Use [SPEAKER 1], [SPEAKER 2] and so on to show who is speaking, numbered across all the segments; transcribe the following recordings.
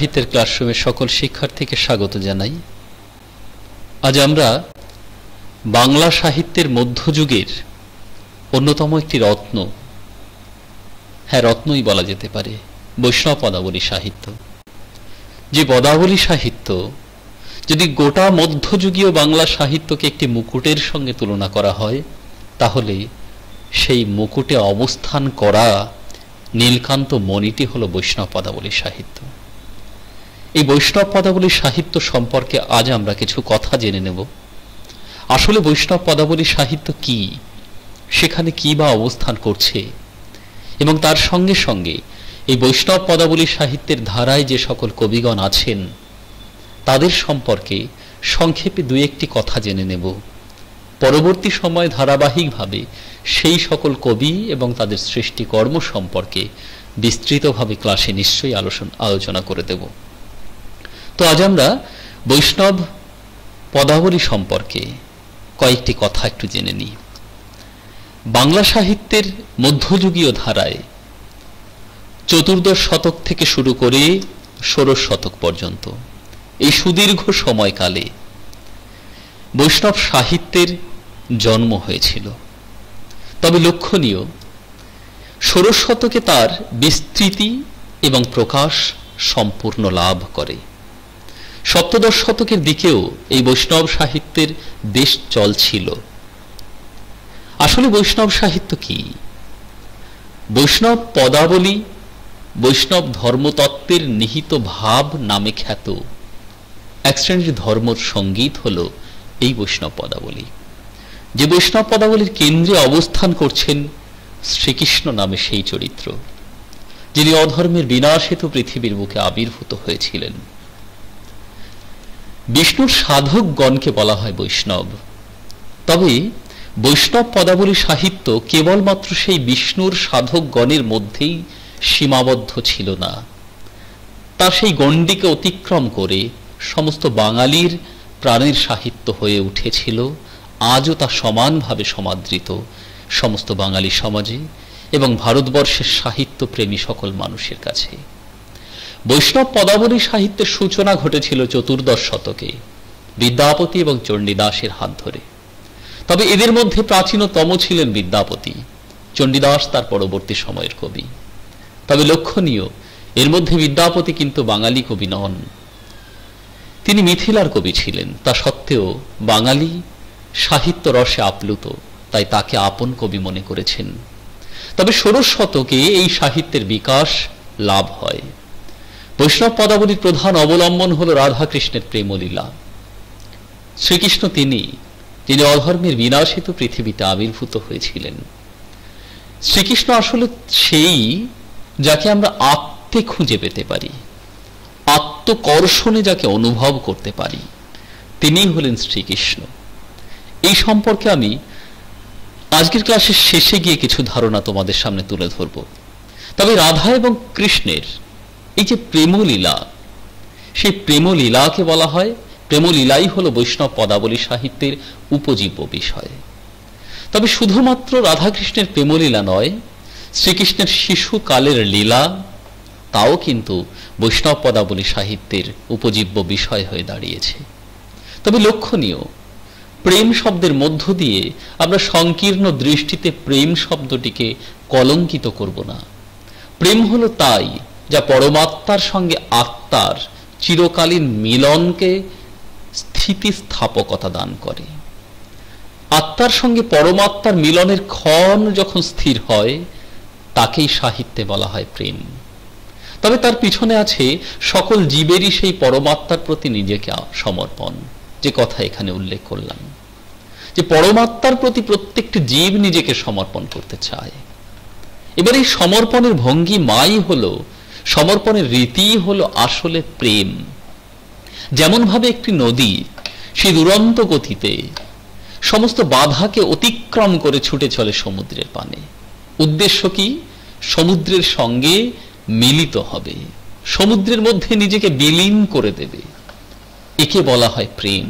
[SPEAKER 1] সাহিত্যের ক্লাসরুমে সকল শিক্ষার্থীকে স্বাগত জানাই। আজ আমরা বাংলা সাহিত্যের মধ্যযুগের অন্যতম একটি রত্ন, হ্যাঁ রত্নই বলা যেতে পারে, বৈষ্ণব পদাবলী সাহিত্য। যে পদাবলী সাহিত্য যদি গোটা মধ্যযুগীয় বাংলা সাহিত্যকে একটি মুকুটের সঙ্গে তুলনা করা হয়, তাহলে সেই মুকুটে অবস্থান করা নীলকান্ত মণিটি হল বৈষ্ণব পদাবলী সাহিত্য। এই বৈষ্ণব পদাবলী সাহিত্য সম্পর্কে আজ আমরা কিছু কথা জেনে নেব। আসলে বৈষ্ণব পদাবলী সাহিত্য কি, সেখানে কি বা অবস্থান করছে, এবং তার সঙ্গে সঙ্গে এই বৈষ্ণব পদাবলী সাহিত্যের ধারায় যে সকল কবিগণ আছেন তাদের সম্পর্কে সংক্ষেপে দুই একটি কথা জেনে নেব। পরবর্তী সময়ে ধারাবাহিকভাবে সেই সকল কবি এবং তাদের সৃষ্টিকর্ম সম্পর্কে বিস্তৃতভাবে ক্লাসে নিশ্চয়ই আলোচনা করে দেব। তো আজ আমরা বৈষ্ণব পদাবলী সম্পর্কে কয়েকটি কথা একটু জেনে নিই। বাংলা সাহিত্যের মধ্যযুগীয় ধারায় চতুর্দশ শতক থেকে শুরু করে ষোড়শ শতক পর্যন্ত এই সুদীর্ঘ সময়কালে বৈষ্ণব সাহিত্যের জন্ম হয়েছিল। তবে লক্ষণীয়, ষোড়শ শতকে তার বিস্তৃতি এবং প্রকাশ সম্পূর্ণ লাভ করে। সপ্তদশ শতকের দিকেও এই বৈষ্ণব সাহিত্যের বেশ চল ছিল। আসলে বৈষ্ণব সাহিত্য কি? বৈষ্ণব পদাবলী বৈষ্ণব ধর্মতত্ত্বের নিহিত ভাব নামে খ্যাত এক শ্রেণীর ধর্ম সঙ্গীত হল এই বৈষ্ণব পদাবলী। যে বৈষ্ণব পদাবলীর কেন্দ্রে অবস্থান করছেন শ্রীকৃষ্ণ নামে সেই চরিত্র, যিনি অধর্মের বিনাশ হেতু পৃথিবীর বুকে আবির্ভূত হয়েছিলেন। বিষ্ণুর সাধকগণকে বলা হয় বৈষ্ণব। তবে বৈষ্ণব পদাবলী সাহিত্য কেবলমাত্র সেই বিষ্ণুর সাধকগণের মধ্যেই সীমাবদ্ধ ছিল না, তার সেই গণ্ডিকে অতিক্রম করে সমস্ত বাঙালির প্রাণের সাহিত্য হয়ে উঠেছিল। আজও তা সমানভাবে সমাদৃত সমস্ত বাঙালি সমাজে এবং ভারতবর্ষের সাহিত্য প্রেমী সকল মানুষের কাছে। বৈষ্ণব পদাবলী সাহিত্যের সূচনা ঘটেছিল চতুর্দশ শতকে বিদ্যাপতি এবং চণ্ডীদাসের হাত ধরে। তবে এদের মধ্যে প্রাচীনতম ছিলেন বিদ্যাপতি, চণ্ডীদাস তার পরবর্তী সময়ের কবি। তবে লক্ষণীয়, এর মধ্যে বিদ্যাপতি কিন্তু বাঙালি কবি নন, তিনি মিথিলার কবি ছিলেন। তা সত্ত্বেও বাঙালি সাহিত্য রসে আপ্লুত, তাই তাকে আপন কবি মনে করেছেন। তবে ষোড়শ শতকে এই সাহিত্যের বিকাশ লাভ হয়। বৈষ্ণব পদাবলীর প্রধান অবলম্বন হল রাধাকৃষ্ণের প্রেমলীলা। শ্রীকৃষ্ণ যিনি অধর্মের বিনাশ হেতু পৃথিবীতে আবির্ভূত হয়েছিলেন। শ্রীকৃষ্ণ আসলে সেই যাকে আমরা আত্মে খুঁজে পেতে পারি, আত্মকর্ষণে যাকে অনুভব করতে পারি, তিনিই হলেন শ্রীকৃষ্ণ। এই সম্পর্কে আমি আজকের ক্লাসের শেষে গিয়ে কিছু ধারণা তোমাদের সামনে তুলে ধরব। তবে রাধা এবং কৃষ্ণের এই যে প্রেমলীলা, সেই প্রেমলীলাকে বলা হয়, প্রেমলীলাই হল বৈষ্ণব পদাবলী সাহিত্যের উপজীব্য বিষয়। তবে শুধুমাত্র রাধাকৃষ্ণের প্রেমলীলা নয়, শ্রীকৃষ্ণের শিশুকালের লীলা তাও কিন্তু বৈষ্ণব পদাবলী সাহিত্যের উপজীব্য বিষয় হয়ে দাঁড়িয়েছে। তবে লক্ষণীয়, প্রেম শব্দের মধ্য দিয়ে আমরা সংকীর্ণ দৃষ্টিতে প্রেম শব্দটিকে কলঙ্কিত করব না। প্রেম হলো তাই যা পরমাত্মার সঙ্গে আত্মার চিরকালীন মিলনকে স্থিতিস্থাপকতা দান করে। আত্মার সঙ্গে পরমাত্মার মিলনের ক্ষণ যখন স্থির হয়, তাকেই সাহিত্যে বলা হয় প্রেম। তবে তার পিছনে আছে সকল জীবেরই সেই পরমাত্মার প্রতি নিজেকে সমর্পণ, যে কথা এখানে উল্লেখ করলাম, যে পরমাত্মার প্রতি প্রত্যেকটি জীব নিজেকে সমর্পণ করতে চায়। এবার এই সমর্পণের ভঙ্গি মাই হলো, সমর্পণের রীতি হলো আসলে প্রেম। যেমন ভাবে একটি নদী সেই দুরন্ত গতিতে সমস্ত বাধাকে অতিক্রম করে ছুটে চলে সমুদ্রের পানে, উদ্দেশ্য কি? সমুদ্রের সঙ্গে মিলিত হবে, সমুদ্রের মধ্যে নিজেকে বিলীন করে দেবে। একে বলা হয় প্রেম।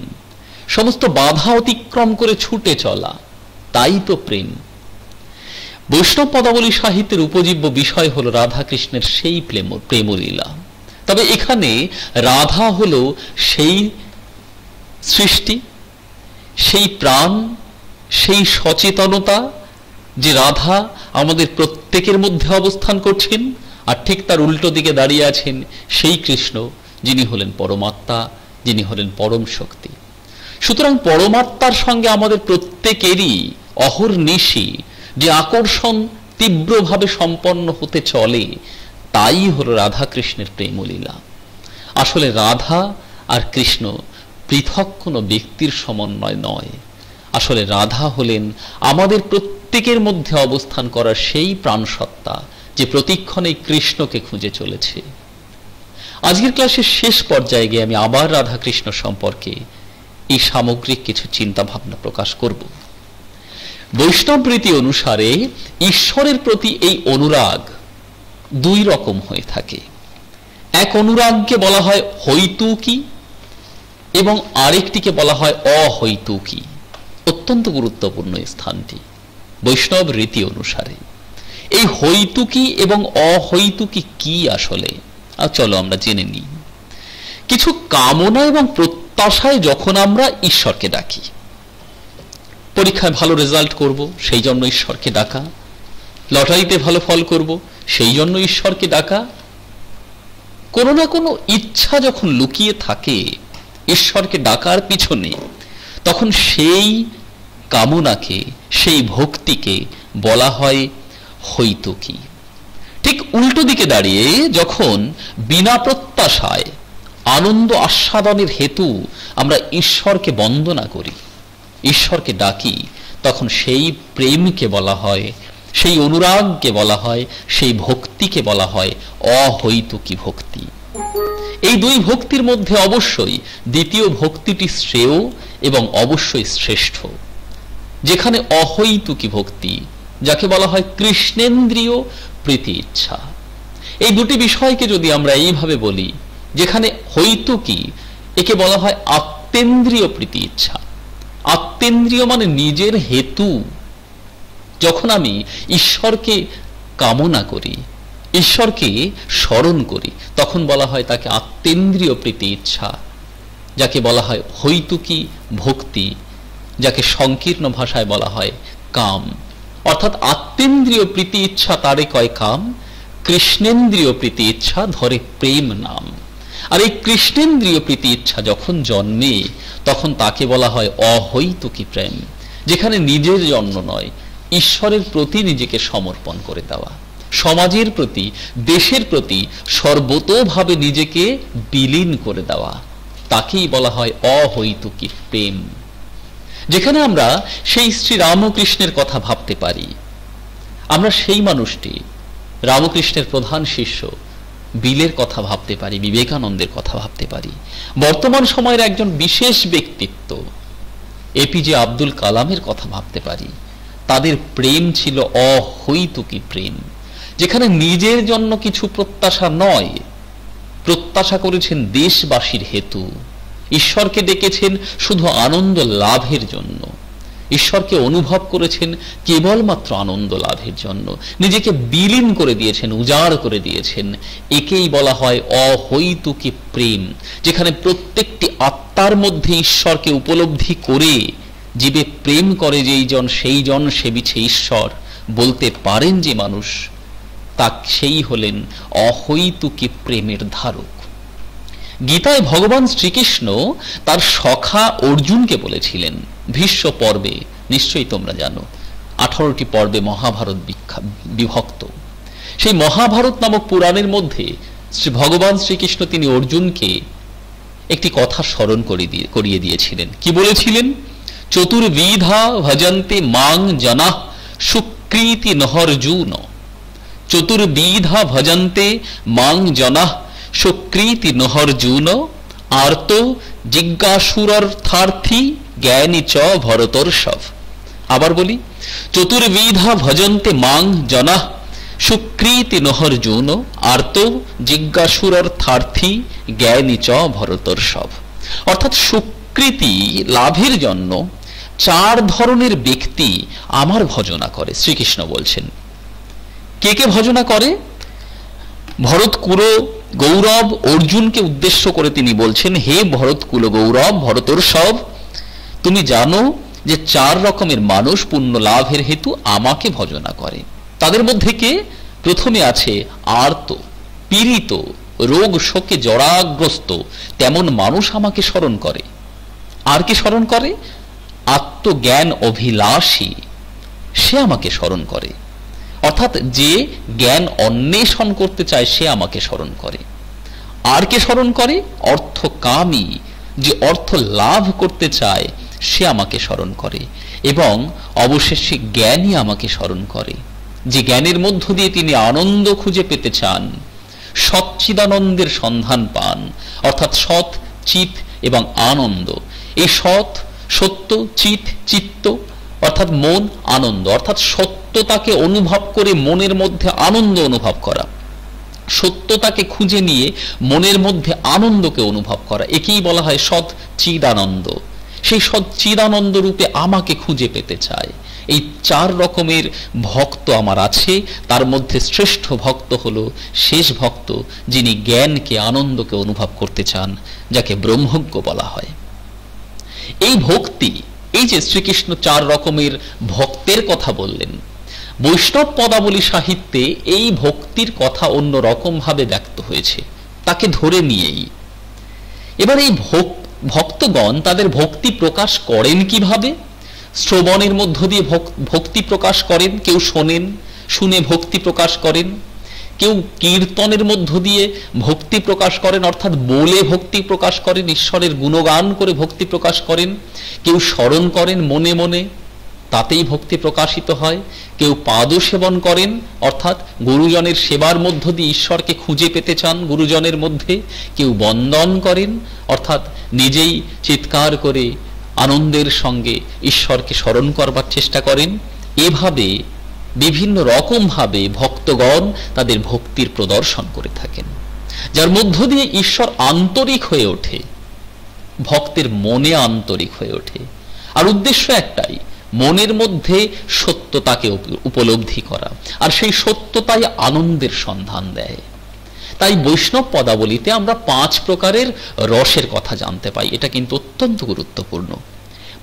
[SPEAKER 1] সমস্ত বাধা অতিক্রম করে ছুটে চলা, তাই তো প্রেম। বৈষ্ণব পদাবলী সাহিত্যের উপজীব্য বিষয় হল রাধাকৃষ্ণের সেই প্রেমলীলা। তবে এখানে রাধা হলো সেই সৃষ্টি, সেই প্রাণ, সেই সচেতনতা, যে রাধা আমাদের প্রত্যেকের মধ্যে অবস্থান করছেন, আর ঠিক তার উল্টো দিকে দাঁড়িয়ে আছেন সেই কৃষ্ণ, যিনি হলেন পরমাত্মা, যিনি হলেন পরম শক্তি। সুতরাং পরমাত্মার সঙ্গে আমাদের প্রত্যেকেরই অহর্নিশি যে আকর্ষণ তীব্রভাবে সম্পন্ন হতে চলে, তাই হল রাধা কৃষ্ণের প্রেমলীলা। আসলে রাধা আর কৃষ্ণ পৃথক কোনো ব্যক্তির সমন্বয় নয়। আসলে রাধা হলেন আমাদের প্রত্যেকের মধ্যে অবস্থান করার সেই প্রাণসত্তা, যে প্রতিক্ষণে কৃষ্ণকে খুঁজে চলেছে। আজকের ক্লাসের শেষ পর্যায়ে গিয়ে আমি আবার রাধা কৃষ্ণ সম্পর্কে এই সামগ্রিক কিছু চিন্তা ভাবনা প্রকাশ করব। বৈষ্ণব রীতি অনুসারে ঈশ্বরের প্রতি এই অনুরাগ দুই রকম হয়ে থাকে। এক অনুরাগকে বলা হয় হৈতুকী এবং আরেকটিকে বলা হয় অহৈতুকী। অত্যন্ত গুরুত্বপূর্ণ এই স্থানটি বৈষ্ণব রীতি অনুসারে। এই হৈতুকী এবং অহৈতুকী কি আসলে, চলো আমরা জেনে নিই। কিছু কামনা এবং প্রত্যাশায় যখন আমরা ঈশ্বরকে ডাকি, পরীক্ষায় ভালো রেজাল্ট করব সেই জন্য ঈশ্বরকে ডাকা, লটারিতে ভালো ফল করব সেই জন্য ঈশ্বরকে ডাকা, কোনো না কোনো ইচ্ছা যখন লুকিয়ে থাকে ঈশ্বরকে ডাকার পিছনে, তখন সেই কামনাকে, সেই ভক্তিকে বলা হয় হৈতুকী। ঠিক উল্টো দিকে দাঁড়িয়ে যখন বিনা প্রত্যাশায় আনন্দ আস্বাদনের হেতু আমরা ঈশ্বরকে বন্দনা করি, ঈশ্বরকে ডাকি, তখন সেই প্রেমকে বলা হয়, সেই অনুরাগকে বলা হয়, সেই ভক্তিকে বলা হয় অহৈতুকী ভক্তি। এই দুই ভক্তির মধ্যে অবশ্যই দ্বিতীয় ভক্তিটি শ্রেয় এবং অবশ্যই শ্রেষ্ঠ। যেখানে অহৈতুকী ভক্তি, যাকে বলা হয় কৃষ্ণেন্দ্রীয় প্রীতি ইচ্ছা, এই দুটি বিষয়কে যদি আমরা এইভাবে বলি, যেখানে হৈতুকী, একে বলা হয় আত্মেন্দ্রিয় প্রীতি ইচ্ছা। আত্মেন্দ্রিয় মানে নিজের হেতু। যখন আমি ঈশ্বরকে কামনা করি, ঈশ্বরকে স্মরণ করি, তখন বলা হয় তাকে আত্মেন্দ্রিয় প্রীতি ইচ্ছা, যাকে বলা হয় হৈতুকী ভক্তি, যাকে সংকীর্ণ ভাষায় বলা হয় কাম। অর্থাৎ আত্মেন্দ্রিয় প্রীতি ইচ্ছা তারে কয় কাম, কৃষ্ণেন্দ্রিয় প্রীতি ইচ্ছা ধরে প্রেম নাম। আর এই কৃষ্ণেন্দ্রিয় প্রীতি ইচ্ছা যখন জন্মে, তখন তাকে বলা হয় অহৈতুকী প্রেম, যেখানে নিজের জন্য নয়, ঈশ্বরের প্রতি নিজেকে সমর্পণ করে দেওয়া, সমাজের প্রতি, দেশের প্রতি সর্বতোভাবে নিজেকে বিলীন করে দেওয়া, তাকেই বলা হয় অহৈতুকী প্রেম। যেখানে আমরা সেই শ্রী রামকৃষ্ণের কথা ভাবতে পারি, আমরা সেই মানুষটি, রামকৃষ্ণের প্রধান শিষ্য বিলের কথা ভাবতে পারি, বিবেকানন্দের কথা ভাবতে পারি, বর্তমান সময়ের একজন বিশেষ ব্যক্তিত্ব এপিজে আব্দুল কালামের কথা ভাবতে পারি। তাদের প্রেম ছিল অহৈতুকী প্রেম, যেখানে নিজের জন্য কিছু প্রত্যাশা নয়, প্রত্যাশা করেছেন দেশবাসীর হেতু, ঈশ্বরকে ডেকেছেন শুধু আনন্দ লাভের জন্য, ঈশ্বরকে অনুভব করেছেন কেবলমাত্র আনন্দ লাভের জন্য, নিজেকে বিলীন করে দিয়েছেন, উজাড় করে দিয়েছেন। একেই বলা হয় অহৈতুকী প্রেম, যেখানে প্রত্যেকটি আত্মার মধ্যে ঈশ্বরকে উপলব্ধি করে জীবে প্রেম করে যেই জন, সেই জন সেবিছে ঈশ্বর বলতে পারেন যে মানুষ, তা সেই হলেন অহৈতুকী প্রেমের ধারক। গীতায় ভগবান শ্রীকৃষ্ণ তার সখা অর্জুনকে বলেছিলেন, ভীষ্ম পর্বে, নিশ্চয়ই তোমরা জানো 18টি পর্বে মহাভারত বিভক্ত। সেই মহাভারত নামক পুরাণের মধ্যে ভগবান শ্রীকৃষ্ণ তিনি অর্জুনকে একটি কথা স্মরণ করিয়ে দিয়েছিলেন। কি বলেছিলেন? চতুর্বিধা ভজন্তে মাং জনাঃ সুকৃতি নহর্জুন। চতুর্বিধা ভজন্তে মাং জনাঃ সুকৃতি নহর্জুন আর্ত জিজ্ঞাসুরার্থার্থী জ্ঞানী চ ভরতর্ষভ। আবার বলি, চতুর্বিধা ভজন্তে মাং জনাঃ সুকৃতি নহর্জুন আর্ত জিজ্ঞাসুরার্থার্থী জ্ঞানী চ ভরতর্ষভ। অর্থাৎ সুকৃতি লাভের জন্য 4 ধরনের ব্যক্তি আমার ভজনা করে। শ্রীকৃষ্ণ বলছেন কে কে ভজনা করে? ভরত কুরু গৌরব অর্জুনকে উদ্দেশ্য করে তিনি বলছেন, হে ভরতকুল গৌরব, ভরতর্ষভ, তুমি জানো যে 4 রকমের মানুষ পুণ্য লাভের হেতু আমাকে ভজনা করে। তাদের মধ্যে কে? প্রথমে আছে আর্ত, পীড়িত, রোগ শোকে জরাগ্রস্ত, তেমন মানুষ আমাকে স্মরণ করে। আর কে স্মরণ করে? আত্মজ্ঞান অভিলাষী, সে আমাকে স্মরণ করে। অর্থাৎ যে জ্ঞান অন্বেষণ করতে চায় সে আমাকে স্মরণ করে। আর কে স্মরণ করে? অর্থকামী, যে অর্থ লাভ করতে চায় সে আমাকে স্মরণ করে। এবং অবশেষে জ্ঞানী আমাকে স্মরণ করে, যে জ্ঞানের মধ্য দিয়ে তিনি আনন্দ খুঁজে পেতে চান, সচ্চিদানন্দের সন্ধান পান। অর্থাৎ সৎ, চিত এবং আনন্দ। এই সৎ, সত্য, চিত, চিত্ত অর্থাৎ মন, আনন্দ অর্থাৎ সত্যতাকে অনুভব করে মনের মধ্যে আনন্দ অনুভব করা, সত্যতাকে খুঁজে নিয়ে মনের মধ্যে আনন্দকে অনুভব করা, একেই বলা হয় সৎ চিদানন্দ। সেই সৎ চিদানন্দ রূপে আমাকে খুঁজে পেতে চায়। এই 4 রকমের ভক্ত আমার আছে, তার মধ্যে শ্রেষ্ঠ ভক্ত হলো শেষ ভক্ত, যিনি জ্ঞানকে, আনন্দকে অনুভব করতে চান, যাকে ব্রহ্মজ্ঞ বলা হয়। এই ভক্তি, এই যে শ্রীকৃষ্ণ 4 রকমের ভক্তের কথা বললেন, বৈষ্ণব পদাবলী সাহিত্যে এই ভক্তির কথা অন্য রকম ভাবে ব্যক্ত হয়েছে, তাকে ধরে নিয়েই। এবার এই ভক্তগণ তাদের ভক্তি প্রকাশ করেন কিভাবে? শ্রবণের মধ্য দিয়ে ভক্তি প্রকাশ করেন। কেউ শোনেন, শুনে ভক্তি প্রকাশ করেন। কেউ কীর্তনের মধ্য দিয়ে ভক্তি প্রকাশ করেন, অর্থাৎ বলে ভক্তি প্রকাশ করেন, ঈশ্বরের গুণগান করে ভক্তি প্রকাশ করেন। কেউ স্মরণ করেন মনে মনে, তাতেই ভক্তি প্রকাশিত হয়। কেউ পাদ সেবন করেন, অর্থাৎ গুরুজনের সেবার মধ্য দিয়ে ঈশ্বরকে খুঁজে পেতে চান গুরুজনের মধ্যে। কেউ বন্দন করেন, অর্থাৎ নিজেই চিৎকার করে আনন্দের সঙ্গে ঈশ্বরকে স্মরণ করবার চেষ্টা করেন। এভাবে বিভিন্ন রকম ভাবে ভক্তগণ তাদের ভক্তির প্রদর্শন করে থাকেন, যার মধ্য দিয়ে ঈশ্বর আন্তরিক হয়ে ওঠে, ভক্তের মনে আন্তরিক হয়ে ওঠে। আর উদ্দেশ্য একটাই, মনের মধ্যে সত্যতাকে উপলব্ধি করা, আর সেই সত্যতাই আনন্দের সন্ধান দেয়। তাই বৈষ্ণব পদাবলীতে আমরা 5 প্রকারের রসের কথা জানতে পাই। এটা কিন্তু অত্যন্ত গুরুত্বপূর্ণ।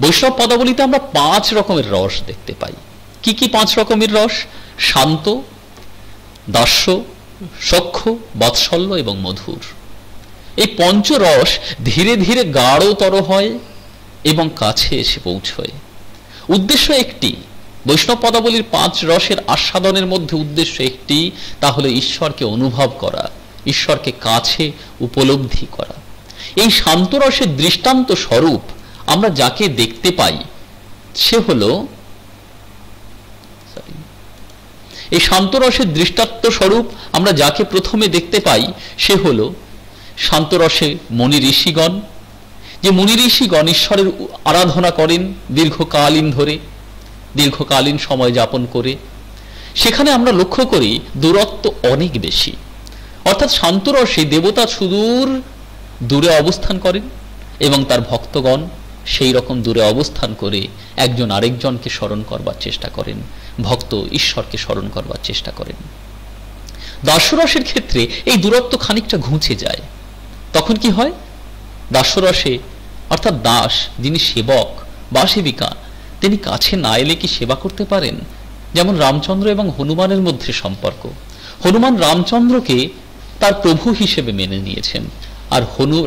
[SPEAKER 1] বৈষ্ণব পদাবলীতে আমরা 5 রকমের রস দেখতে পাই। কি কি 5 রকমের রস? শান্ত, দাস্য, সখ্য, বাৎসল্য এবং মধুর। এই পঞ্চরস ধীরে ধীরে গাঢ়তর হয় এবং কাছে এসে পৌঁছয়। উদ্দেশ্য একটি, বৈষ্ণব পদাবলীর 5 রসের আস্বাদনের মধ্যে উদ্দেশ্য একটি, তা হলো ঈশ্বরকে অনুভব করা, ঈশ্বরকে কাছে উপলব্ধি করা। এই শান্ত রসের দৃষ্টান্ত স্বরূপ আমরা যাকে দেখতে পাই সে হলো, এই শান্ত রসের দৃষ্টান্ত স্বরূপ আমরা যাকে প্রথমে দেখতে পাই সে হলো শান্ত রসে মুনি ঋষিগণ। যে মুনি ঋষিগণ ঈশ্বরের আরাধনা করেন দীর্ঘকালীন ধরে, দীর্ঘকালীন সময় যাপন করে, সেখানে আমরা লক্ষ্য করি দূরত্ব অনেক বেশি। অর্থাৎ শান্ত রসে দেবতা সুদূর দূরে অবস্থান করেন এবং তার ভক্তগণ সেই রকম দূরে অবস্থান করে একজন আরেকজনকে স্মরণ করবার চেষ্টা করেন, ভক্ত ঈশ্বরকে স্মরণ করবার চেষ্টা করেন। দাস্যরসের ক্ষেত্রে এই দূরত্ব খানিকটা ঘুঁচে যায়। তখন কি হয়? দাস্যরসে অর্থাৎ দাস, যিনি সেবক বা সেবিকা, তিনি কাছে না এলে কি সেবা করতে পারেন? যেমন রামচন্দ্র এবং হনুমানের মধ্যে সম্পর্ক। হনুমান রামচন্দ্রকে তার প্রভু হিসেবে মেনে নিয়েছেন, আর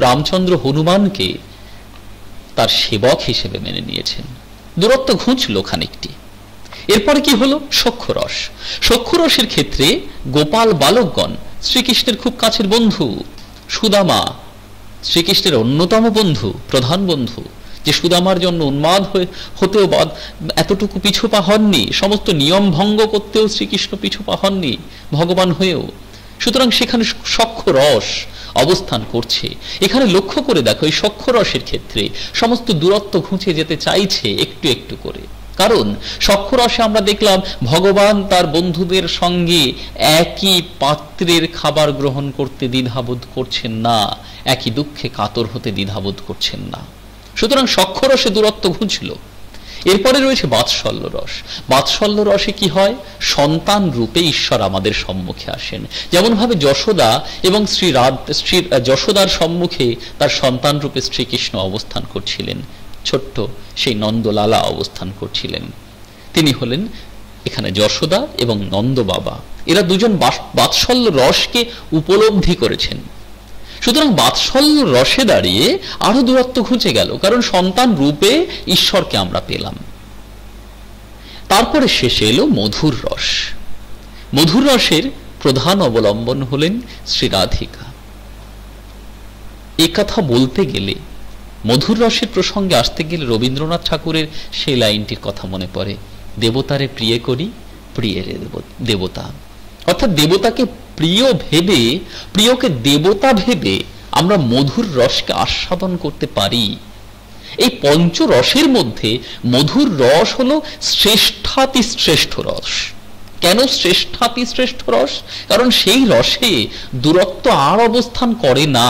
[SPEAKER 1] রামচন্দ্র হনুমানকে তার সেবক হিসেবে মেনে নিয়েছেন। দূরত্ব ঘুঁচল খানিকটি। এরপরে কি হলো? সখ্যরস। সখ্যরসের ক্ষেত্রে গোপাল বালকগণ শ্রীকৃষ্ণের খুব কাছের বন্ধু। সুদামা শ্রীকৃষ্ণের অন্যতম বন্ধু, প্রধান বন্ধু, যে সুদামার জন্য উন্মাদ হতেও এতটুকু পিছু পা হননি, সমস্ত নিয়ম ভঙ্গ করতেও শ্রীকৃষ্ণ পিছু পা হননি ভগবান হয়েও। সুতরাং সেখানে সখ্যরস অবস্থান করছে। এখানে লক্ষ্য করে দেখো, এই সখ্যরসের ক্ষেত্রে সমস্ত দূরত্ব ঘুঁচে যেতে চাইছে একটু একটু করে। কারণ সখ্যরসে আমরা দেখলাম ভগবান তার বন্ধুদের সঙ্গে একই পাত্রের খাবার গ্রহণ করতে দ্বিধাবোধ করছেন না, একই দুঃখে কাতর হতে দ্বিধাবোধ করছেন না। সুতরাং সখ্যরসে দূরত্ব ঘুঁচল। এরপরে রয়েছে বাৎসল্য রস। বাৎসল্য রসে কি হয়? সন্তান রূপে ঈশ্বর আমাদের সম্মুখে আসেন। যেমন ভাবে যশোদা এবং যশোদার সম্মুখে তার সন্তান রূপে শ্রীকৃষ্ণ অবস্থান করছিলেন, ছোট্ট সেই নন্দলালা অবস্থান করছিলেন। তিনি হলেন এখানে যশোদা এবং নন্দ বাবা, এরা দুজন বাৎসল্য রসকে উপলব্ধি করেছেন। সুতরাং বাৎসল্য রসে দাঁড়িয়ে আরো দূরত্ব ঘুচে গেল, কারণ সন্তান রূপে ঈশ্বরকে আমরা পেলাম। তারপরে শেষে এলো মধুর রস। মধুর রসের প্রধান অবলম্বন হলেন শ্রী রাধিকা। এ কথা বলতে গেলে, মধুর রসের প্রসঙ্গে আসতে গেলে রবীন্দ্রনাথ ঠাকুরের সেই লাইনটির কথা মনে পড়ে, দেবতারে প্রিয় করি প্রিয়ের দেবতা। অর্থাৎ দেবতাকে প্রিয় ভেবে, প্রিয়কে দেবতা ভেবে আমরা মধুর রসকে আস্বাদন করতে পারি। এই পঞ্চ রসের মধ্যে মধুর রস হলো শ্রেষ্ঠাতি শ্রেষ্ঠ রস। কেন শ্রেষ্ঠাতি শ্রেষ্ঠ রস? কারণ সেই রসে দূরত্ব আর অবস্থান করে না।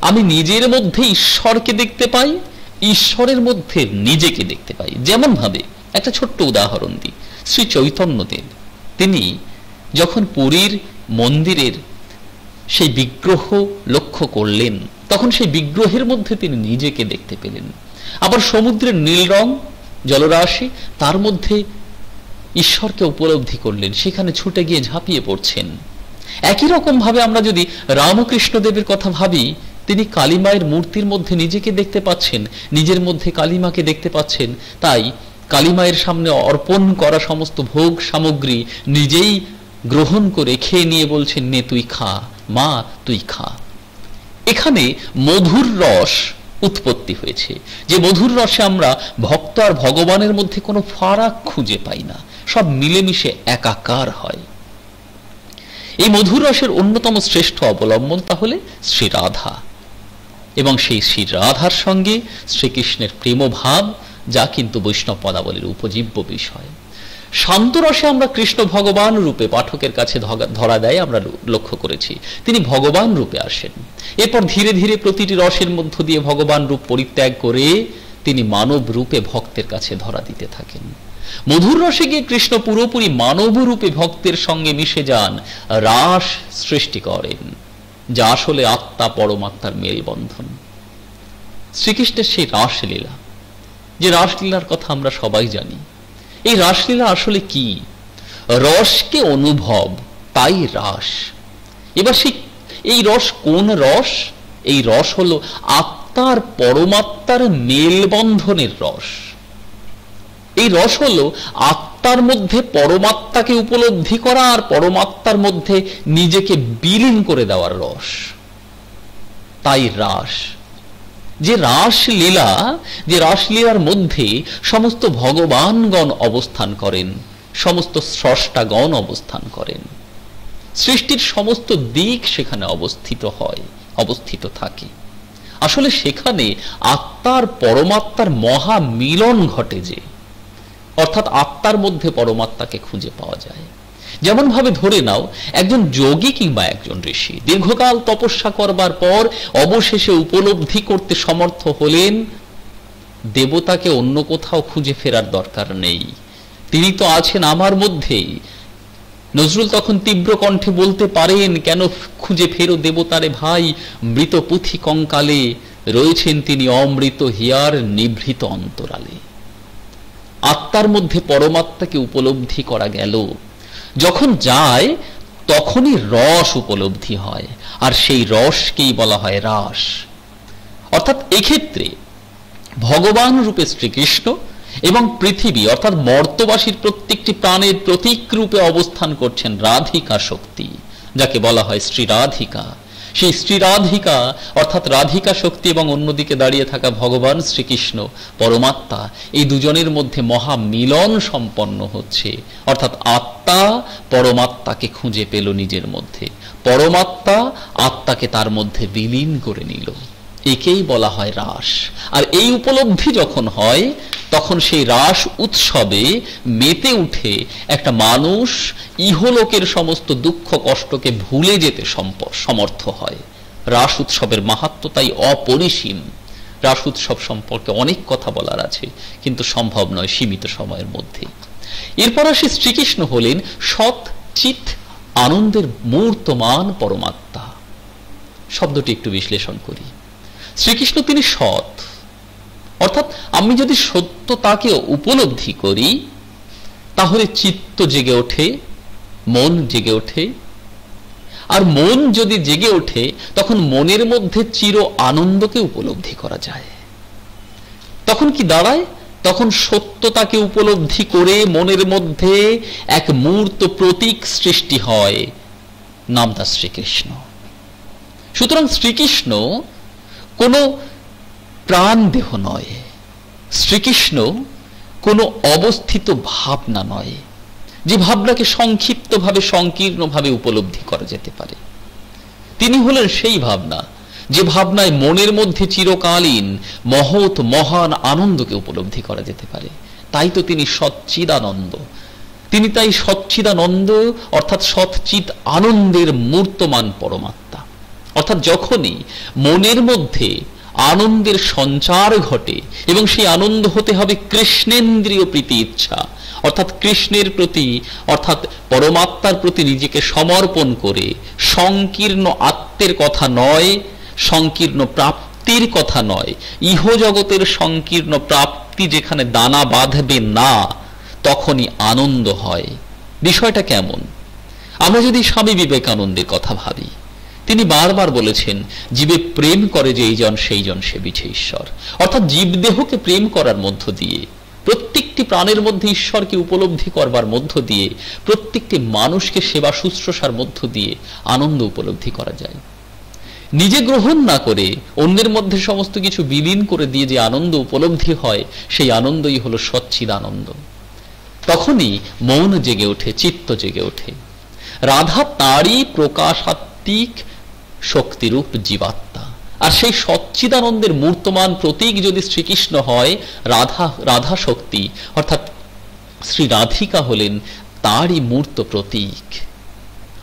[SPEAKER 1] আমি নিজের মধ্যে ঈশ্বরকে দেখতে পাই, ঈশ্বরের মধ্যে নিজেকে দেখতে পাই। যেমন ভাবে একটা ছোট্ট উদাহরণ দিই, শ্রী চৈতন্যদেব তিনি যখন পুরীর মন্দিরের সেই বিগ্রহ লক্ষ্য করলেন, তখন সেই বিগ্রহের মধ্যে তিনি নিজেকে দেখতে পেলেন। আবার সমুদ্রের নীল রং জলরাশি, তার মধ্যে ঈশ্বরকে উপলব্ধি করলেন, সেখানে ছুটে গিয়ে ঝাঁপিয়ে পড়ছেন। একই রকম ভাবে আমরা যদি রামকৃষ্ণ দেবের কথা ভাবি, তিনি কালীমায়ের মূর্তির মধ্যে নিজেকে দেখতে পাচ্ছেন, নিজের মধ্যে কালীমাকে দেখতে পাচ্ছেন। তাই কালীমায়ের সামনে অর্পণ করা সমস্ত ভোগ সামগ্রী নিজেই গ্রহণ করে খেয়ে নিয়ে বলছেন, নে তুই খা মা, তুই খা। এখানে মধুর রস উৎপত্তি হয়েছে, যে মধুর রসে আমরা ভক্ত আর ভগবানের মধ্যে কোনো ফারাক খুঁজে পাই না, সব মিলেমিশে একাকার হয়। এই মধুর রসের অন্যতম শ্রেষ্ঠ অবলম্বন তাহলে শ্রী রাধা, এবং সেই শ্রী রাধার সঙ্গে শ্রীকৃষ্ণের প্রেমভাব, যা কিন্তু বৈষ্ণব পদাবলীর উপজীব্য বিষয়। শান্ত রসে আমরা কৃষ্ণ ভগবান রূপে পাঠকের কাছে ধরা দেয়, আমরা লক্ষ্য করেছি তিনি ভগবান রূপে আসেন। এরপর ধীরে ধীরে প্রতিটি রসের মধ্য দিয়ে ভগবান রূপ পরিত্যাগ করে তিনি মানব রূপে ভক্তের কাছে ধরা দিতে থাকেন। মধুর রসে গিয়ে কৃষ্ণ পুরোপুরি মানব রূপে ভক্তের সঙ্গে মিশে যান, রাস সৃষ্টি করেন, যা আসলে আত্মা পরমাত্মার মেলবন্ধন। শ্রীকৃষ্ণের সেই রাসলীলা, যে রাসলীলার কথা আমরা সবাই জানি, এই রাসলীলা আসলে কি? রসকে অনুভব, তাই রাস। এবার এই রস কোন রস? এই রস হলো আত্মার পরমাত্মার মেলবন্ধনের রস। এই রস হলো আত্মার মধ্যে পরমাত্মাকে উপলব্ধি করা আর পরমাত্মার মধ্যে নিজেকে বিলীন করে দেওয়ার রস, তাই রাস। যে রাসলীলা, যে রাসলীলার মধ্যে সমস্ত ভগবানগণ অবস্থান করেন, সমস্ত স্রষ্টাগণ অবস্থান করেন, সৃষ্টির সমস্ত দিক সেখানে অবস্থিত থাকে। আসলে সেখানে আত্মার পরমাত্মার মহা মিলন ঘটে, যে অর্থাৎ আত্মার মধ্যে পরমাত্মাকে খুঁজে পাওয়া যায়। যেমন ভাবে ধরে নাও, একজন যোগী কিংবা একজন ঋষি দীর্ঘকাল তপস্যা করবার পর অবশেষে উপলব্ধি করতে সমর্থ হলেন, দেবতাকে অন্য কোথাও খুঁজে ফেরার দরকার নেই, তিনি তো আছেন আমার মধ্যেই। নজরুল তখন তীব্র কণ্ঠে বলতে পারেন, কেন খুঁজে ফেরো দেবতারে ভাই, মৃত পুঁথি কঙ্কালে রয়েছেন তিনি অমৃত হিয়ার নিভৃত অন্তরালে। আত্মার মধ্যে পরমাত্মাকে উপলব্ধি করা গেল, যখন যায় তখনই রস উপলব্ধি হয়, আর সেই রসকেই বলা হয় রাস। অর্থাৎ এক্ষেত্রে ভগবান রূপে শ্রীকৃষ্ণ এবং পৃথিবী অর্থাৎ মর্তবাসীর প্রত্যেকটি প্রাণের প্রতীক রূপে অবস্থান করছেন রাধিকা শক্তি, যাকে বলা হয় শ্রী রাধিকা। সেই শ্রী রাধিকা অর্থাৎ রাধিকা শক্তি এবং অন্যদিকে দাঁড়িয়ে থাকা ভগবান শ্রীকৃষ্ণ পরমাত্মা, এই দুজনের মধ্যে মহা মিলন সম্পন্ন হচ্ছে। অর্থাৎ আত্মা পরমাত্মাকে খুঁজে পেল নিজের মধ্যে, পরমাত্মা আত্মাকে তার মধ্যে বিলীন করে নিল, একেই বলা হয় রাস। আর এই উপলব্ধি যখন হয়, তখন সেই রাস উৎসবে মেতে উঠে একটা মানুষ ইহলোকের সমস্ত দুঃখ কষ্টকে ভুলে যেতে সমর্থ হয়। রাস উৎসবের মাহাত্ম্য তাই অপরিসীম। রাস উৎসব সম্পর্কে অনেক কথা বলার আছে, কিন্তু সম্ভব নয় সীমিত সময়ের মধ্যে। এরপর আসে শ্রীকৃষ্ণ হলেন সৎ চিৎ আনন্দের মূর্তমান পরমাত্মা। শব্দটি একটু বিশ্লেষণ করি। শ্রীকৃষ্ণ তিনি সৎ, অর্থাৎ আমি যদি সত্যতাকে উপলব্ধি করি তাহলে চিত্ত জেগে ওঠে, মন জেগে ওঠে। আর মন যদি জেগে ওঠে তখন মনের মধ্যে চির আনন্দকে উপলব্ধি করা যায়। তখন কি দাঁড়ায়? তখন সত্যতাকে উপলব্ধি করে মনের মধ্যে এক মূর্ত প্রতীক সৃষ্টি হয়, নাম তার শ্রীকৃষ্ণ। সুতরাং শ্রীকৃষ্ণ কোনো প্রাণ দেহ নয়, শ্রীকৃষ্ণ কোনো অবস্থিত ভাবনা নয়, যে ভাবনাকে সংক্ষিপ্তভাবে সংকীর্ণভাবে উপলব্ধি করা যেতে পারে। তিনি হলেন সেই ভাবনা, যে ভাবনায় মনের মধ্যে চিরকালীন মহৎ মহান আনন্দকে উপলব্ধি করা যেতে পারে। তাই তো তিনি সচ্চিদানন্দ। তিনি তাই সচ্চিদানন্দ, অর্থাৎ সচ্চিদ আনন্দের মূর্তমান পরমাত্মা। অর্থাৎ যখনই মনের মধ্যে আনন্দের সঞ্চার ঘটে এবং সেই আনন্দ হতে হবে কৃষ্ণেন্দ্রীয় প্রীতি ইচ্ছা, অর্থাৎ কৃষ্ণের প্রতি, অর্থাৎ পরমাত্মার প্রতি নিজেকে সমর্পণ করে, সংকীর্ণ আত্মের কথা নয়, সংকীর্ণ প্রাপ্তির কথা নয়, ইহজগতের সংকীর্ণ প্রাপ্তি যেখানে দানা বাঁধবে না, তখনই আনন্দ হয়। বিষয়টা কেমন? আমরা যদি স্বামী বিবেকানন্দের কথা ভাবি, তিনি বারবার বলেছেন, জীবে প্রেম করে যে এইজন সেই জন সেবিছে ঈশ্বর। অর্থাৎ জীবদেহকে প্রেম করার মধ্য দিয়ে, প্রত্যেকটি প্রাণের মধ্যে ঈশ্বরকে উপলব্ধি করবার মধ্য দিয়ে, প্রত্যেকটি মানুষকে সেবা শুশ্রূষার মধ্য দিয়ে আনন্দ উপলব্ধি করা যায়। নিজে গ্রহণ না করে অন্যের মধ্যে সমস্ত কিছু বিলীন করে দিয়ে যে আনন্দ উপলব্ধি হয়, সেই আনন্দই হলো সচ্চিদ আনন্দ। তখনই মন জেগে ওঠে, চিত্ত জেগে ওঠে। রাধা তারই প্রকাশাত্মিক শক্তিরূপ জীবাত্মা। আর সেই সচ্চিদানন্দের মূর্তমান প্রতীক যদি শ্রীকৃষ্ণ হয়, রাধা শক্তি অর্থাৎ শ্রী রাধিকা হলেন তারই মূর্ত প্রতীক।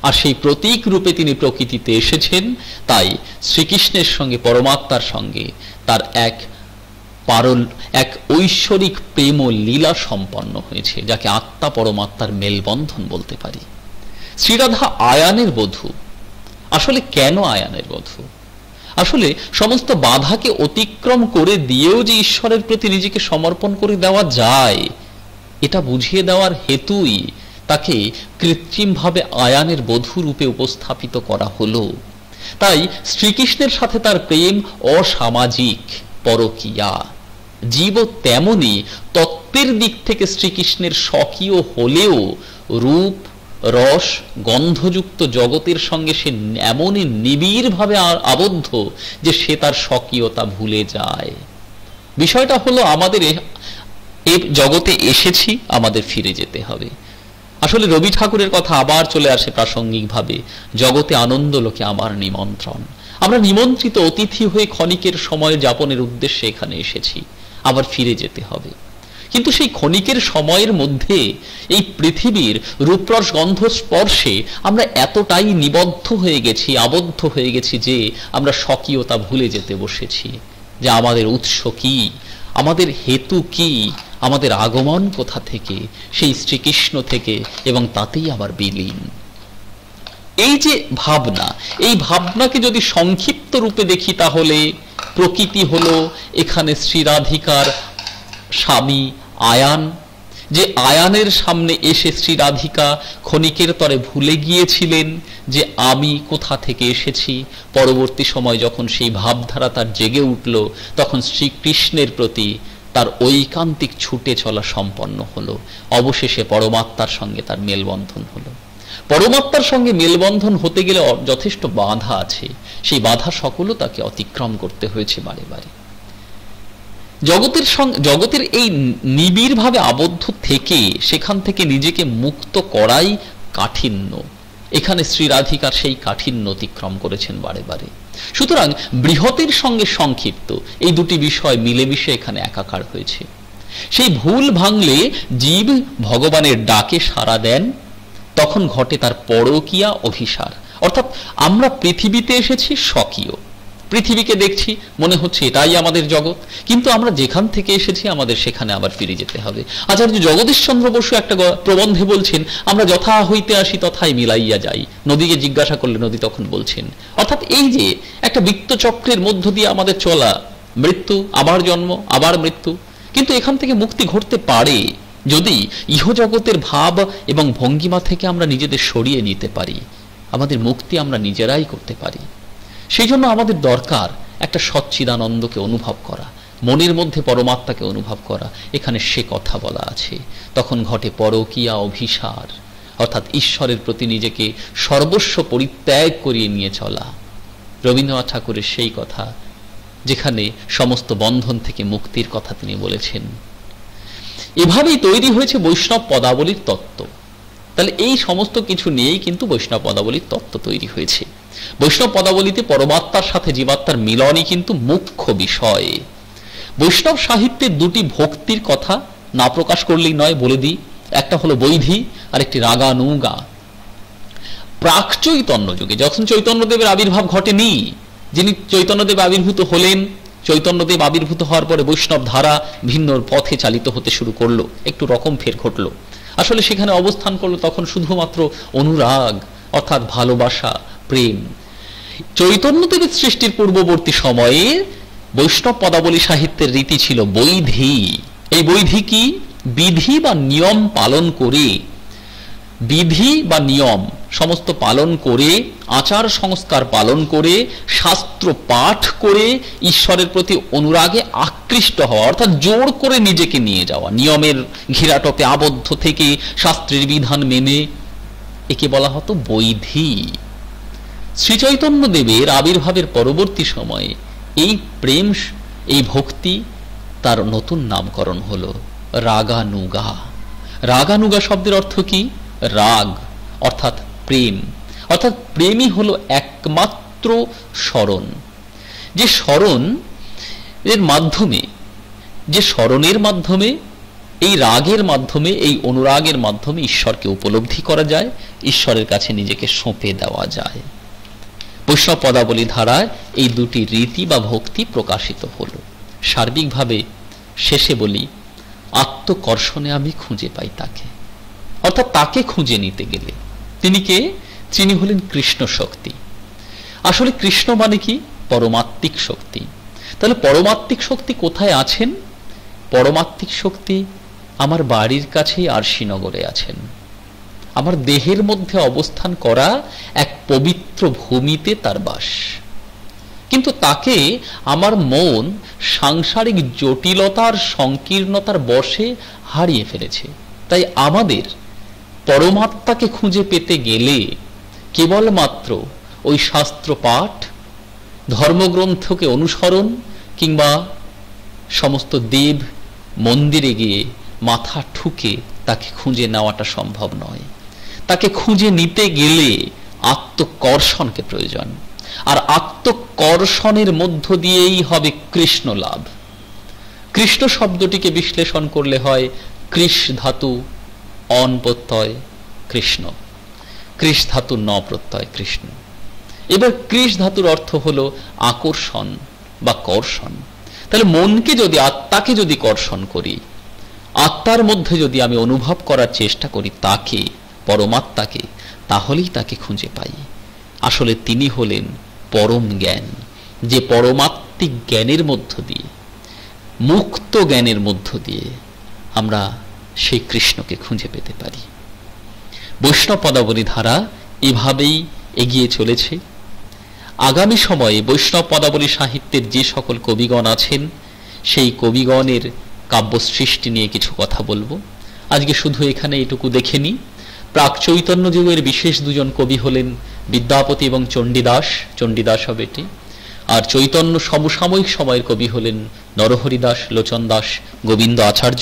[SPEAKER 1] আর সেই প্রতীক রূপে তিনি প্রকৃতিতে এসেছেন। তাই শ্রীকৃষ্ণের সঙ্গে, পরমাত্মার সঙ্গে তার এক ঐশ্বরিক প্রেম ও লীলা সম্পন্ন হয়েছে, যাকে আত্মা পরমাত্মার মেলবন্ধন বলতে পারি। শ্রীরাধা আয়ানের বধূ। আসলে কেন আয়ানের বধূ? আসলে সমস্ত বাধাকে অতিক্রম করে দিয়েও যে ঈশ্বরের প্রতি নিজেকে সমর্পণ করে দেওয়া যায়, এটা বুঝিয়ে দেওয়ার হেতুই তাকে কৃত্রিমভাবে আয়ানের বধূ রূপে উপস্থাপিত করা হলো। তাই শ্রীকৃষ্ণের সাথে তার প্রেম অসামাজিক, পরকীয়া। জীব তেমনি তত্ত্বের দিক থেকে শ্রীকৃষ্ণের স্বকীয় হলেও রূপ, রস, গন্ধযুক্ত জগতের সঙ্গে সে এমনই নিবিড়ভাবে আবদ্ধ যে সে তার স্বকীয়তা ভুলে যায়। বিষয়টা হলো, আমাদের এই জগতে এসেছি, আমাদের ফিরে যেতে হবে। আসলে রবি ঠাকুরের কথা আবার চলে আসে প্রাসঙ্গিকভাবে, জগতে আনন্দ লোকে আমার নিমন্ত্রণ। আমরা নিমন্ত্রিত অতিথি হয়ে ক্ষণিকের সময় যাপনের উদ্দেশ্যে এখানে এসেছি, আবার ফিরে যেতে হবে। কিন্তু সেই ক্ষণিকের সময়ের মধ্যে এই পৃথিবীর রূপরস গন্ধ স্পর্শে আমরা এতটাই নিবদ্ধ হয়ে গেছি, আবদ্ধ হয়ে গেছি যে আমরা স্বকীয়তা ভুলে যেতে বসেছি, যে আমাদের উৎস কি, আমাদের হেতু কি, আমাদের আগমন কোথা থেকে, সেই শ্রীকৃষ্ণ থেকে, এবং তাতেই আবার বিলীন। এই যে ভাবনা, এই ভাবনাকে যদি সংক্ষিপ্ত রূপে দেখি তাহলে প্রকৃতি হলো এখানে শ্রী রাধিকার স্বামী আয়ান, যে আয়ানের সামনে এসে শ্রী রাধিকা ক্ষণিকের তরে ভুলে গিয়েছিলেন যে আমি কোথা থেকে এসেছি। পরবর্তী সময় যখন সেই ভাবধারা তার জেগে উঠল, তখন শ্রীকৃষ্ণের প্রতি তার ঐকান্তিক ছুটে চলা সম্পন্ন হলো। অবশেষে পরমাত্মার সঙ্গে তার মেলবন্ধন হলো। পরমাত্মার সঙ্গে মেলবন্ধন হতে গেলে যথেষ্ট বাধা আছে, সেই বাধা সকলও তাকে অতিক্রম করতে হয়েছে বারে বারে। জগতের এই নিবিড়ভাবে আবদ্ধ থেকে সেখান থেকে নিজেকে মুক্ত করাই কাঠিন্য। এখানে শ্রী রাধিকার সেই কাঠিন্য অতিক্রম করেছেন বারে বারে। সুতরাং বৃহতের সঙ্গে সংক্ষিপ্ত এই দুটি বিষয় মিলেমিশে এখানে একাকার হয়েছে। সেই ভুল ভাঙলে জীব ভগবানের ডাকে সাড়া দেন, তখন ঘটে তার পরকীয়া অভিসার। অর্থাৎ আমরা পৃথিবীতে এসেছি স্বকীয়, পৃথিবীকে দেখছি, মনে হচ্ছে এটাই আমাদের জগৎ, কিন্তু আমরা যেখান থেকে এসেছি আমাদের সেখানে আবার ফিরে যেতে হবে। আচার্য জগদীশচন্দ্র বসু একটা প্রবন্ধে বলছেন, আমরা যথা হইতে আসি তথায় মিলাইয়া যাই। নদীকে জিজ্ঞাসা করলে নদী তখন বলছেন, অর্থাৎ এই যে একটা বৃত্তচক্রের মধ্য দিয়ে আমাদের চলা, মৃত্যু, আবার জন্ম, আবার মৃত্যু, কিন্তু এখান থেকে মুক্তি ঘটতে পারে যদি ইহজগতের ভাব এবং ভঙ্গিমা থেকে আমরা নিজেদের সরিয়ে নিতে পারি, আমাদের মুক্তি আমরা নিজেরাই করতে পারি। সেই জন্য আমাদের দরকার একটা সচ্চিদানন্দকে অনুভব করা, মনের মধ্যে পরমাত্মাকে অনুভব করা। এখানে সে কথা বলা আছে। তখন ঘটে পরকীয়া অভিসার, অর্থাৎ ঈশ্বরের প্রতি নিজেকে সর্বস্ব পরিত্যাগ করিয়ে নিয়ে চলা। রবীন্দ্রনাথ ঠাকুরের সেই কথা, যেখানে সমস্ত বন্ধন থেকে মুক্তির কথা তিনি বলেছেন। এভাবেই তৈরি হয়েছে বৈষ্ণব পদাবলীর তত্ত্ব। তাহলে এই সমস্ত কিছু নিয়েই কিন্তু বৈষ্ণব পদাবলীর তত্ত্ব তৈরি হয়েছে। বৈষ্ণব পদাবলীতে পরমাত্মার সাথে জীবাত্মার মিলনই কিন্তু মুখ্য বিষয়। বৈষ্ণব সাহিত্যের দুটি ভক্তির কথা না প্রকাশ করলেই নয়, বলে দিই। একটা হলো বৈধি, আর একটি রাগানুগা। প্রাক চৈতন্য যুগে, যখন চৈতন্যদেবের আবির্ভাব ঘটেনি, যিনি চৈতন্যদেব আবির্ভূত হলেন, চৈতন্যদেব আবির্ভূত হওয়ার পরে বৈষ্ণব ধারা ভিন্ন পথে চালিত হতে শুরু করলো, একটু রকম ফের ঘটলো। আসলে সেখানে অবস্থান করলো তখন শুধুমাত্র অনুরাগ, অর্থাৎ ভালোবাসা, প্রেম। চৈতন্যদেবের সৃষ্টির পূর্ববর্তী সময়ে বৈষ্ণব পদাবলী সাহিত্যের রীতি ছিল বৈধি। এই বৈধি কি? বিধি বা নিয়ম পালন করে, বিধি বা নিয়ম সমস্ত পালন করে, আচার সংস্কার পালন করে, শাস্ত্র পাঠ করে ঈশ্বরের প্রতি অনুরাগে আকৃষ্ট হওয়া, অর্থাৎ জোর করে নিজেকে নিয়ে যাওয়া, নিয়মের ঘিরাটপে আবদ্ধ থেকে শাস্ত্রের বিধান মেনে, একে বলা হতো বৈধি। শ্রীচৈতন্যদেবের আবির্ভাবের পরবর্তী সময়ে এই প্রেম, এই ভক্তি, তার নতুন নামকরণ হলো রাগানুগা। রাগানুগা শব্দের অর্থ কি? রাগ অর্থাৎ প্রেম, অর্থাৎ প্রেমই হলো একমাত্র স্মরণ। যে স্মরণ এর মাধ্যমে, যে স্মরণের মাধ্যমে, এই রাগের মাধ্যমে, এই অনুরাগের মাধ্যমে ঈশ্বরকে উপলব্ধি করা যায়, ঈশ্বরের কাছে নিজেকে সঁপে দেওয়া যায়। বৈষ্ণব পদাবলী ধারায় এই দুটি রীতি বা ভক্তি প্রকাশিত হলো। সার্বিকভাবে শেষে বলি, আত্মকর্ষণে আমি খুঁজে পাই তাকে, অর্থাৎ তাকে খুঁজে নিতে গেলে তিনি কে? তিনি হলেন কৃষ্ণ শক্তি। আসলে কৃষ্ণ মানে কি? পরমাত্মিক শক্তি। তাহলে পরমাত্মিক শক্তি কোথায় আছেন? পরমাত্মিক শক্তি আমার বাড়ির কাছেই আরশিনগরে আছেন। আমার দেহের মধ্যে অবস্থান করা এক পবিত্র ভূমিতে তার বাস। কিন্তু তাকে আমার মন সাংসারিক জটিলতার, সংকীর্ণতার বশে হারিয়ে ফেলেছে। তাই আমাদের পরমাত্মাকে খুঁজে পেতে গেলে কেবলমাত্র ওই শাস্ত্র পাঠ, ধর্মগ্রন্থকে অনুসরণ কিংবা সমস্ত দেব মন্দিরে গিয়ে মাথা ঠুকে তাকে খুঁজে নেওয়াটা সম্ভব নয়। তাকে খুঁজে নিতে গেলে আত্মকর্ষণকে প্রয়োজন, আর আত্মকর্ষণের মধ্য দিয়েই হবে কৃষ্ণ লাভ। কৃষ্ণ শব্দটিকে বিশ্লেষণ করলে হয় কৃষ ধাতু অন প্রত্যয় কৃষ্ণ, কৃষ ধাতু ন প্রত্যয় কৃষ্ণ। এবার কৃষ ধাতুর অর্থ হলো আকর্ষণ বা কর্ষণ। তাহলে মনকে যদি, আত্মাকে যদি কর্ষণ করি, আত্মার মধ্যে যদি আমি অনুভব করার চেষ্টা করি তাকে, পরমাত্মাকে, তাহলেই তাকে খুঁজে পাই। আসলে তিনি হলেন পরম জ্ঞান, যে পরমাত্মিক জ্ঞানের মধ্য দিয়ে, মুক্ত জ্ঞানের মধ্য দিয়ে আমরা সেই কৃষ্ণকে খুঁজে পেতে পারি। বৈষ্ণব পদাবলী ধারা এভাবেই এগিয়ে চলেছে। আগামী সময়ে বৈষ্ণব পদাবলী সাহিত্যের যে সকল কবিগণ আছেন, সেই কবিগণের কাব্য সৃষ্টি নিয়ে কিছু কথা বলবো। আজকে শুধু এখানে এটুকু দেখে নিই। প্রাক চৈতন্য যুগের বিশেষ দুজন কবি হলেন বিদ্যাপতি এবং চণ্ডীদাস। চণ্ডীদাস হবে এটি। আর চৈতন্য সমসাময়িক সময়ের কবি হলেন নরহরি দাস, লোচন দাস, গোবিন্দ আচার্য।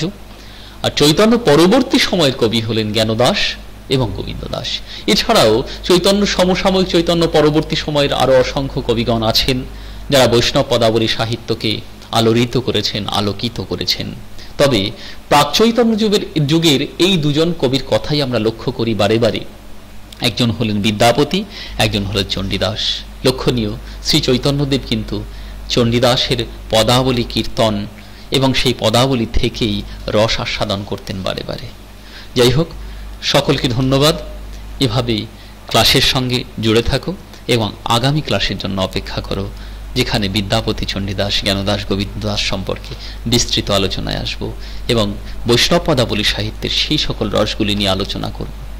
[SPEAKER 1] আর চৈতন্য পরবর্তী সময়ের কবি হলেন জ্ঞানদাস এবং গোবিন্দ দাস। এছাড়াও চৈতন্য সমসাময়িক, চৈতন্য পরবর্তী সময়ের আরো অসংখ্য কবিগণ আছেন, যারা বৈষ্ণব পদাবলী সাহিত্যকে আলোড়িত করেছেন, আলোকিত করেছেন। তবে প্রাক চৈতন্য যুগের এই দুজন কবির কথাই আমরা লক্ষ্য করি বারে বারে। একজন হলেন বিদ্যাপতি, একজন হলেন চণ্ডীদাস। লক্ষণীয়, শ্রী চৈতন্যদেব কিন্তু চণ্ডীদাসের পদাবলী কীর্তন এবং সেই পদাবলী থেকেই রস আস্বাদন করতেন বারে বারে। যাই হোক, সকলকে ধন্যবাদ। এভাবেই ক্লাসের সঙ্গে জুড়ে থাকো এবং আগামী ক্লাসের জন্য অপেক্ষা করো, যেখানে বিদ্যাপতি চণ্ডীদাস, জ্ঞানদাস, গোবিন্দ দাস সম্পর্কে বিস্তৃত আলোচনায় আসব এবং বৈষ্ণব পদাবলী সাহিত্যের সেই সকল রসগুলি নিয়ে আলোচনা করব।